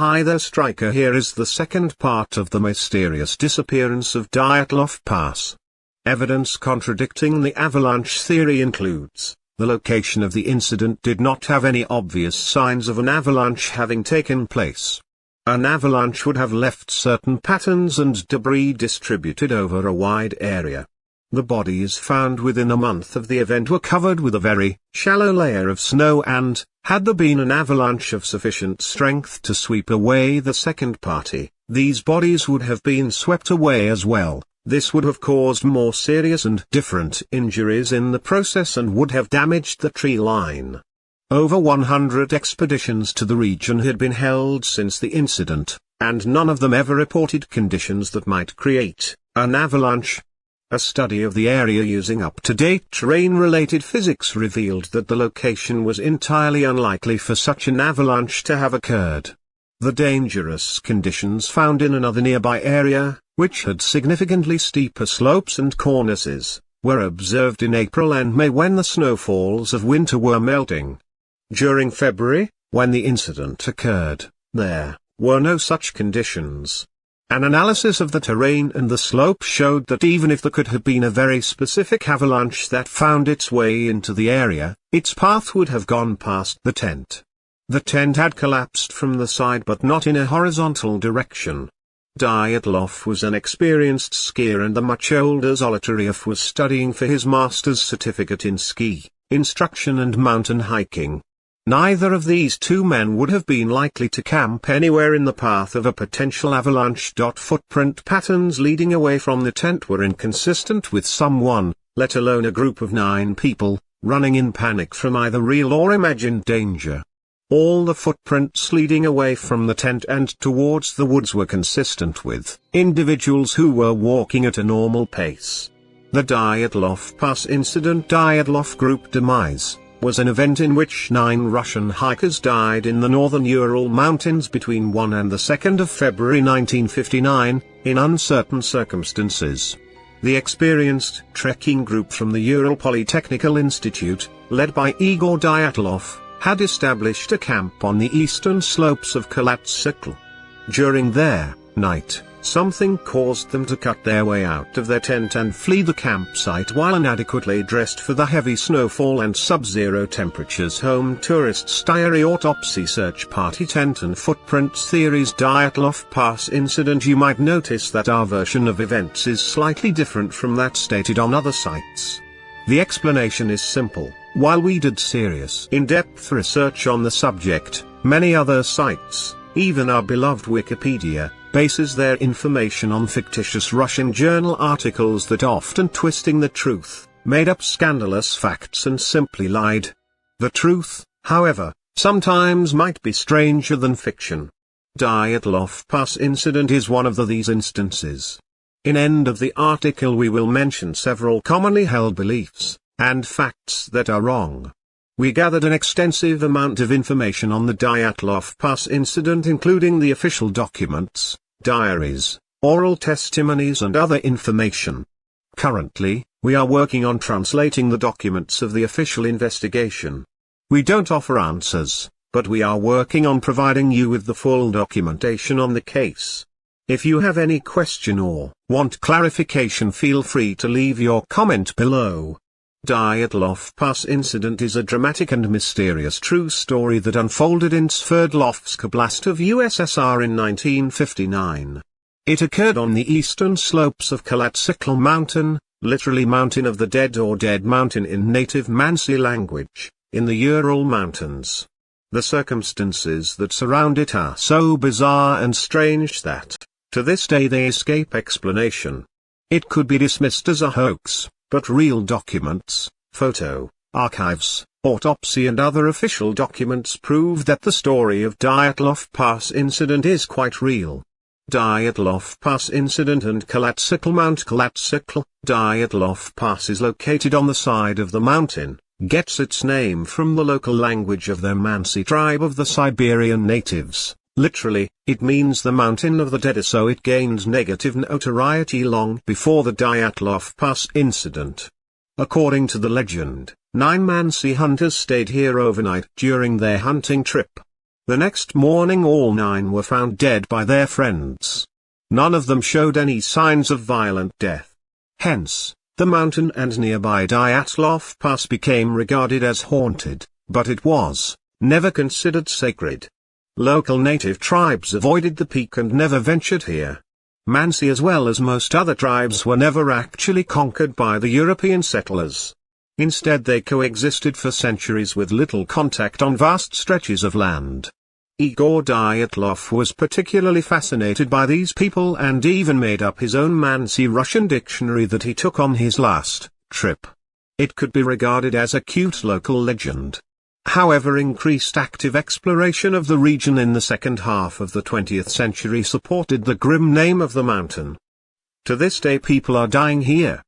Hi there Striker, here is the second part of the mysterious disappearance of DYALOV Pass. Evidence contradicting the avalanche theory includes, the location of the incident did not have any obvious signs of an avalanche having taken place. An avalanche would have left certain patterns and debris distributed over a wide area. The bodies found within a month of the event were covered with a very shallow layer of snow and, had there been an avalanche of sufficient strength to sweep away the second party, these bodies would have been swept away as well. This would have caused more serious and different injuries in the process and would have damaged the tree line. Over 100 expeditions to the region had been held since the incident, and none of them ever reported conditions that might create an avalanche. A study of the area using up-to-date terrain-related physics revealed that the location was entirely unlikely for such an avalanche to have occurred. The dangerous conditions found in another nearby area, which had significantly steeper slopes and cornices, were observed in April and May when the snowfalls of winter were melting. During February, when the incident occurred, there were no such conditions. An analysis of the terrain and the slope showed that even if there could have been a very specific avalanche that found its way into the area, its path would have gone past the tent. The tent had collapsed from the side but not in a horizontal direction. DYALOV was an experienced skier and the much older Zolotaryov was studying for his master's certificate in ski instruction and mountain hiking. Neither of these two men would have been likely to camp anywhere in the path of a potential avalanche. Footprint patterns leading away from the tent were inconsistent with someone, let alone a group of 9 people, running in panic from either real or imagined danger. All the footprints leading away from the tent and towards the woods were consistent with individuals who were walking at a normal pace. The DYALOV Pass incident, DYALOV group demise, was an event in which 9 Russian hikers died in the northern Ural Mountains between 1 and 2 February 1959, in uncertain circumstances. The experienced trekking group from the Ural Polytechnical Institute, led by Igor DYALOV, had established a camp on the eastern slopes of Kalatsikl. During their night, something caused them to cut their way out of their tent and flee the campsite while inadequately dressed for the heavy snowfall and sub-zero temperatures. Home tourists diary autopsy search party tent and footprints theories DYALOV Pass incident. You might notice that our version of events is slightly different from that stated on other sites. The explanation is simple. While we did serious in-depth research on the subject, many other sites, even our beloved Wikipedia, bases their information on fictitious Russian journal articles that often twisting the truth, made up scandalous facts and simply lied. The truth, however, sometimes might be stranger than fiction. DYALOV Pass incident is one of these instances. In end of the article we will mention several commonly held beliefs and facts that are wrong. We gathered an extensive amount of information on the DYALOV Pass incident, including the official documents, diaries, oral testimonies and other information. Currently, we are working on translating the documents of the official investigation. We don't offer answers, but we are working on providing you with the full documentation on the case. If you have any question or want clarification, feel free to leave your comment below. DYALOV Pass incident is a dramatic and mysterious true story that unfolded in Sverdlovsk Oblast of USSR in 1959. It occurred on the eastern slopes of Kalatsikl Mountain, literally Mountain of the Dead or Dead Mountain in native Mansi language, in the Ural Mountains. The circumstances that surround it are so bizarre and strange that, to this day, they escape explanation. It could be dismissed as a hoax, but real documents, photo, archives, autopsy and other official documents prove that the story of DYALOV Pass incident is quite real. DYALOV Pass incident and Kalatsikl Mount Kalatsikl. DYALOV Pass is located on the side of the mountain, gets its name from the local language of the Mansi tribe of the Siberian natives. Literally, it means the mountain of the dead, so it gained negative notoriety long before the DYALOV Pass incident. According to the legend, 9 Mansi hunters stayed here overnight during their hunting trip. The next morning all 9 were found dead by their friends. None of them showed any signs of violent death. Hence, the mountain and nearby DYALOV Pass became regarded as haunted, but it was never considered sacred. Local native tribes avoided the peak and never ventured here. Mansi as well as most other tribes were never actually conquered by the European settlers. Instead they coexisted for centuries with little contact on vast stretches of land. Igor Dyatlov was particularly fascinated by these people and even made up his own Mansi Russian dictionary that he took on his last trip. It could be regarded as a cute local legend. However, increased active exploration of the region in the second half of the 20th century supported the grim name of the mountain. To this day people are dying here.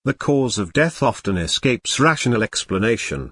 The cause of death often escapes rational explanation.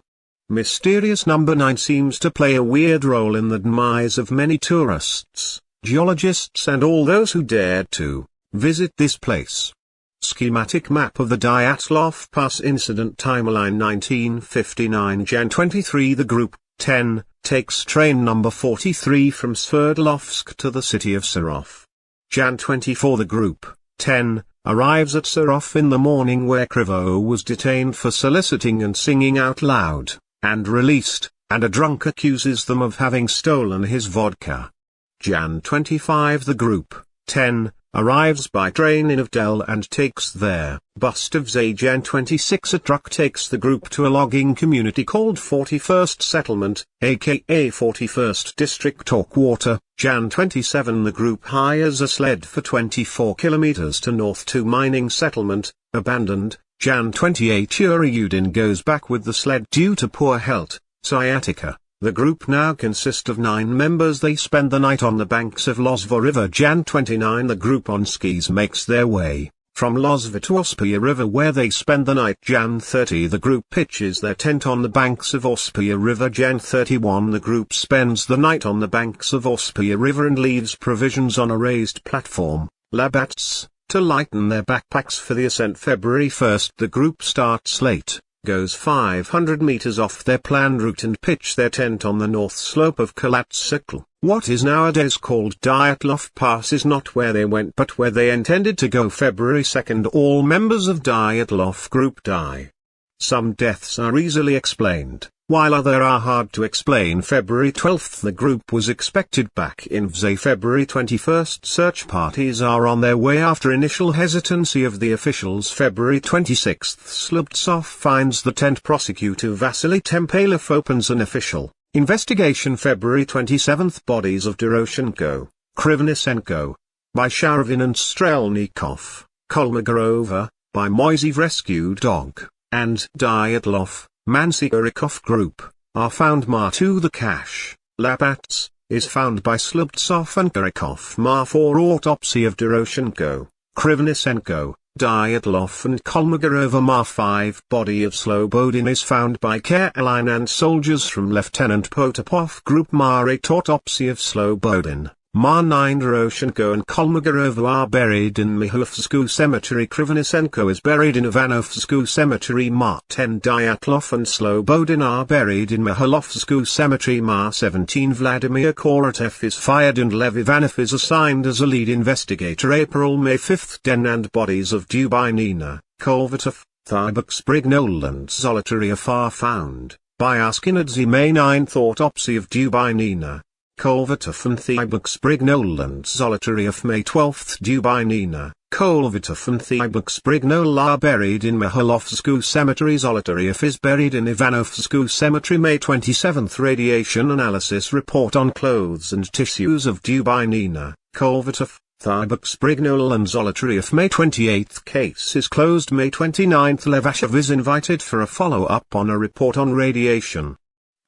Mysterious number 9 seems to play a weird role in the demise of many tourists, geologists and all those who dared to visit this place. Schematic map of the DYALOV Pass incident timeline 1959 Jan 23. The group, 10, takes train number 43 from Sverdlovsk to the city of Sarov. Jan 24. The group, 10, arrives at Sarov in the morning where Krivo was detained for soliciting and singing out loud, and released, and a drunk accuses them of having stolen his vodka. Jan 25. The group, 10, arrives by train in Avdel and takes their bus to Vzay. Jan 26. A truck takes the group to a logging community called 41st Settlement, aka 41st District Talkwater. Jan 27. The group hires a sled for 24 kilometers to North 2 mining settlement, abandoned. Jan 28. Yuri Yudin goes back with the sled due to poor health, sciatica. The group now consists of 9 members. They spend the night on the banks of Lozva River. Jan 29. The group on skis makes their way from Lozva to Ospia River where they spend the night. Jan 30. The group pitches their tent on the banks of Ospia River. Jan 31. The group spends the night on the banks of Ospia River and leaves provisions on a raised platform, Labats, to lighten their backpacks for the ascent. February 1. The group starts late, goes 500 meters off their planned route and pitch their tent on the north slope of Kalatsikl. What is nowadays called DYALOV Pass is not where they went but where they intended to go. February 2. All members of DYALOV group die. Some deaths are easily explained, while others are hard to explain. February 12. The group was expected back in Vzay. February 21. Search parties are on their way after initial hesitancy of the officials. February 26. Slubtsov finds the tent. Prosecutor Vasily Tempelov opens an official investigation. February 27. Bodies of Doroshenko, Krivnisenko, by Sharovin and Strelnikov, Kolmogorova, by Moiseev rescued dog, and Dyatlov, Mansi Urikov group, are found. Ma2. The cache, Labats, is found by Slubtsov and Urikov. Ma4. Autopsy of Doroshenko, Krivnisenko, Dyatlov and Kolmogorova. Ma5. Body of Slobodin is found by Caroline and soldiers from Lieutenant Potapov group. Ma8. Autopsy of Slobodin, Ma9. Doroshenko and Kolmogorova are buried in Mikhailovsku Cemetery. Krivnisenko is buried in Ivanovsku Cemetery. Ma10. Dyatlov and Slobodin are buried in Mikhailovsku Cemetery. Ma17. Vladimir Korotev is fired and Lev Ivanov is assigned as a lead investigator. April-May 5. Den and bodies of Dubinina, Kolvatov, Thybuk Sprignol and Zolotaryov are found by Askinadze. May 9. Autopsy of Dubinina, Kolvatov and Thybuk Sprignol and Zolotaryov. May 12. Dubinina, Kolvatov and Thybuk Sprignol are buried in Mikhailovsku Cemetery. Zolotaryov is buried in Ivanovsku Cemetery. May 27. Radiation analysis report on clothes and tissues of Dubinina, Kolvatov, Thybuk Sprignol and Zolotaryov. May 28. Case is closed. May 29. Levashev is invited for a follow-up on a report on radiation.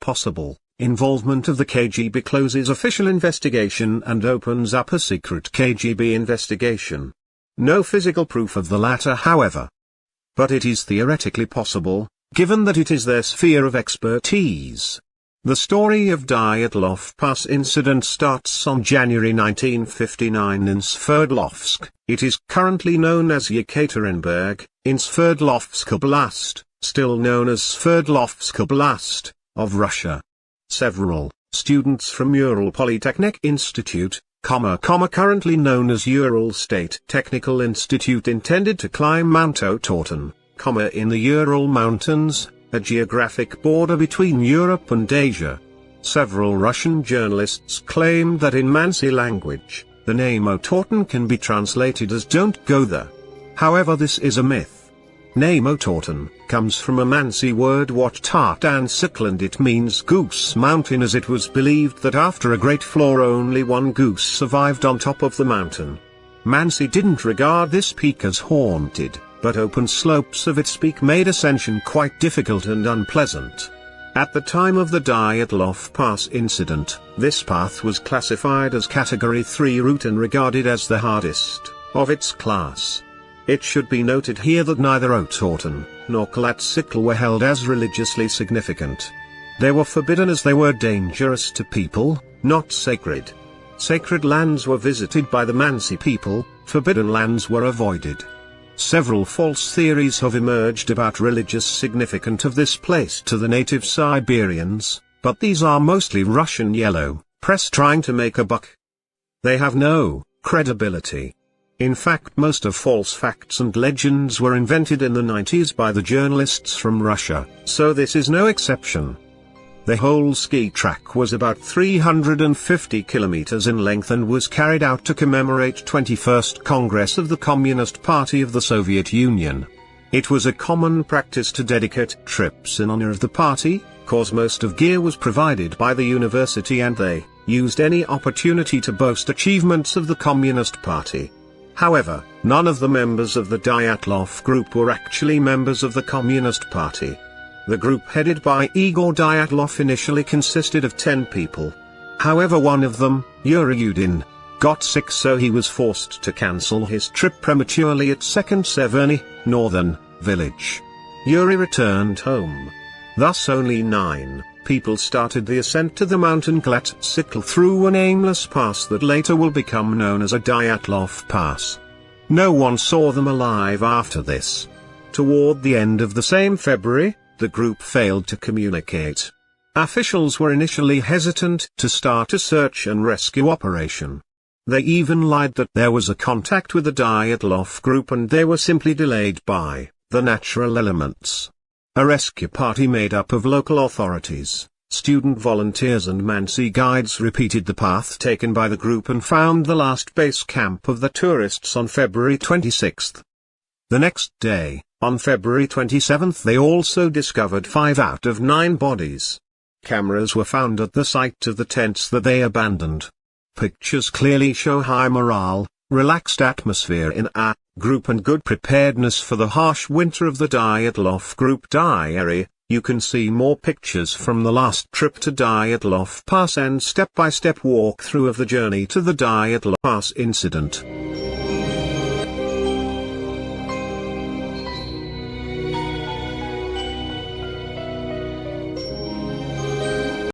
Possible involvement of the KGB closes official investigation and opens up a secret KGB investigation. No physical proof of the latter, however. But it is theoretically possible, given that it is their sphere of expertise. The story of Dyatlov Pass incident starts on January 1959 in Sverdlovsk. It is currently known as Yekaterinburg, in Sverdlovsk Oblast, still known as Sverdlovsk Oblast, of Russia. Several students from Ural Polytechnic Institute, currently known as Ural State Technical Institute, intended to climb Mount Otorten, in the Ural Mountains, a geographic border between Europe and Asia. Several Russian journalists claimed that in Mansi language, the name Otorten can be translated as "don't go there." However, this is a myth. Name Otorten comes from a Mansi word Tartan Sikl, and it means Goose Mountain, as it was believed that after a great floor only one goose survived on top of the mountain. Mansi didn't regard this peak as haunted, but open slopes of its peak made ascension quite difficult and unpleasant. At the time of the DYALOV Pass incident, this path was classified as Category 3 route and regarded as the hardest of its class. It should be noted here that neither Otorten nor Kalatsikl were held as religiously significant. They were forbidden as they were dangerous to people, not sacred. Sacred lands were visited by the Mansi people, forbidden lands were avoided. Several false theories have emerged about religious significance of this place to the native Siberians, but these are mostly Russian yellow press trying to make a buck. They have no credibility. In fact, most of false facts and legends were invented in the 90s by the journalists from Russia, so this is no exception. The whole ski track was about 350 kilometers in length and was carried out to commemorate 21st Congress of the Communist Party of the Soviet Union. It was a common practice to dedicate trips in honor of the party, cause most of gear was provided by the university and they used any opportunity to boast achievements of the Communist Party. However, none of the members of the DYALOV group were actually members of the Communist Party. The group headed by Igor Dyalov initially consisted of 10 people. However, one of them, Yuri Yudin, got sick, so he was forced to cancel his trip prematurely at 2nd Severny, northern village. Yuri returned home. Thus only 9 people started the ascent to the mountain Kalatsikl through an aimless pass that later will become known as a DYALOV Pass. No one saw them alive after this. Toward the end of the same February, the group failed to communicate. Officials were initially hesitant to start a search and rescue operation. They even lied that there was a contact with the DYALOV group and they were simply delayed by the natural elements. A rescue party made up of local authorities, student volunteers and Mansi guides repeated the path taken by the group and found the last base camp of the tourists on February 26. The next day, on February 27, they also discovered 5 out of 9 bodies. Cameras were found at the site of the tents that they abandoned. Pictures clearly show high morale, relaxed atmosphere in a group and good preparedness for the harsh winter of the DYALOV group diary. You can see more pictures from the last trip to DYALOV Pass and step-by-step walkthrough of the journey to the DYALOV Pass incident.